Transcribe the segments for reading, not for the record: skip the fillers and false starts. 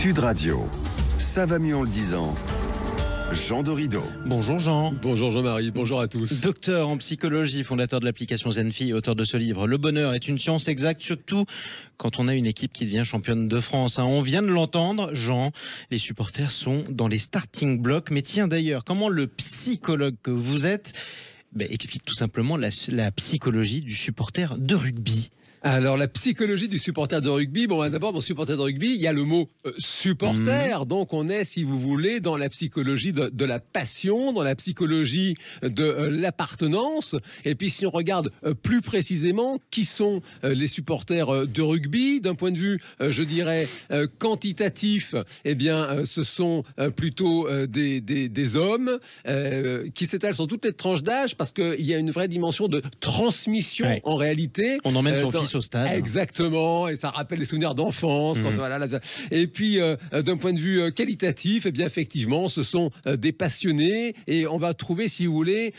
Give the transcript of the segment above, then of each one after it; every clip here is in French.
Sud Radio, ça va mieux en le disant. Jean Dorido. Bonjour Jean. Bonjour Jean-Marie, bonjour à tous. Docteur en psychologie, fondateur de l'application Zenfi, auteur de ce livre. Le bonheur est une science exacte, surtout quand on a une équipe qui devient championne de France. On vient de l'entendre, Jean, les supporters sont dans les starting blocks. Mais tiens d'ailleurs, comment le psychologue que vous êtes explique tout simplement la psychologie du supporter de rugby? Alors, la psychologie du supporter de rugby, d'abord, dans le supporter de rugby, il y a le mot supporter. Donc, on est, si vous voulez, dans la psychologie de la passion, dans la psychologie de l'appartenance. Et puis, si on regarde plus précisément, qui sont les supporters de rugby, d'un point de vue, je dirais, quantitatif, ce sont plutôt des hommes qui s'étalent sur toutes les tranches d'âge, parce qu'il y a une vraie dimension de transmission, en réalité. On emmène son fils au stade. Exactement, et ça rappelle les souvenirs d'enfance. Et puis, d'un point de vue qualitatif, effectivement, ce sont des passionnés, et on va trouver, si vous voulez,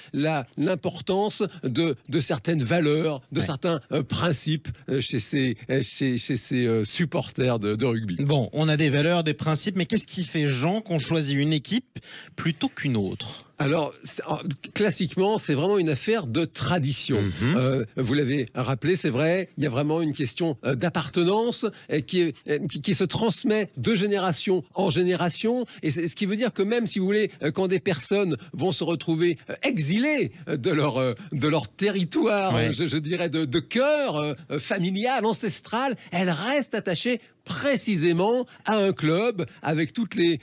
l'importance de certaines valeurs, de certains principes chez ces supporters de rugby. Bon, on a des valeurs, des principes, mais qu'est-ce qui fait, Jean, qu'on choisit une équipe plutôt qu'une autre ? Alors, classiquement, c'est vraiment une affaire de tradition. Vous l'avez rappelé, c'est vrai, il y a vraiment une question d'appartenance qui se transmet de génération en génération. Et ce qui veut dire que même, si vous voulez, quand des personnes vont se retrouver exilées de leur territoire, je dirais de cœur familial, ancestral, elles restent attachées précisément à un club avec toutes les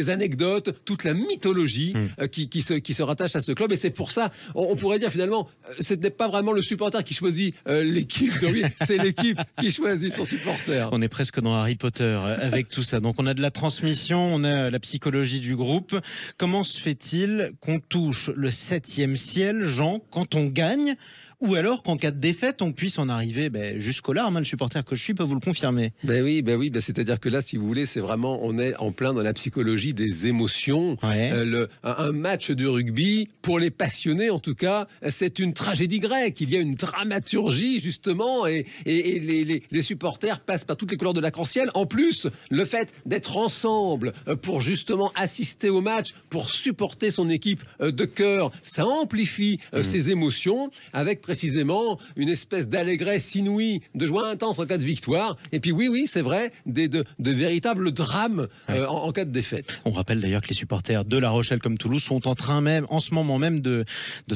anecdotes, toute la mythologie qui se rattache à ce club. Et c'est pour ça, on pourrait dire finalement, ce n'est pas vraiment le supporter qui choisit l'équipe de rugby, c'est l'équipe qui choisit son supporter. On est presque dans Harry Potter avec tout ça. Donc on a de la transmission, on a la psychologie du groupe. Comment se fait-il qu'on touche le 7e ciel, Jean, quand on gagne ? Ou alors qu'en cas de défaite, on puisse en arriver jusqu'aux larmes. Le supporter que je suis peut vous le confirmer. C'est-à-dire que là, si vous voulez, c'est vraiment, on est en plein dans la psychologie des émotions. Un match de rugby, pour les passionnés en tout cas, c'est une tragédie grecque. Il y a une dramaturgie justement, et les supporters passent par toutes les couleurs de l'arc-en-ciel. En plus, le fait d'être ensemble pour justement assister au match, pour supporter son équipe de cœur, ça amplifie ces émotions avec précisément une espèce d'allégresse inouïe, de joie intense en cas de victoire. Et puis oui, c'est vrai, de véritables drames en cas de défaite. On rappelle d'ailleurs que les supporters de La Rochelle comme Toulouse sont en train même, en ce moment même, de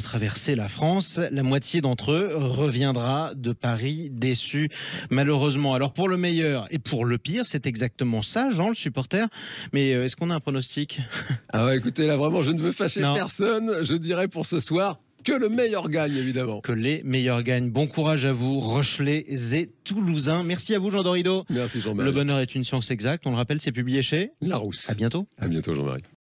traverser la France. La moitié d'entre eux reviendra de Paris déçu, malheureusement. Alors pour le meilleur et pour le pire, c'est exactement ça, Jean, le supporter. Mais est-ce qu'on a un pronostic ? Écoutez, là vraiment, je ne veux fâcher personne. Je dirais pour ce soir, que le meilleur gagne, évidemment. Que les meilleurs gagnent. Bon courage à vous, Rochelais et Toulousains. Merci à vous, Jean Dorido. Merci, Jean-Marie. Le bonheur est une science exacte. On le rappelle, c'est publié chez Larousse. À bientôt. À bientôt, Jean-Marie.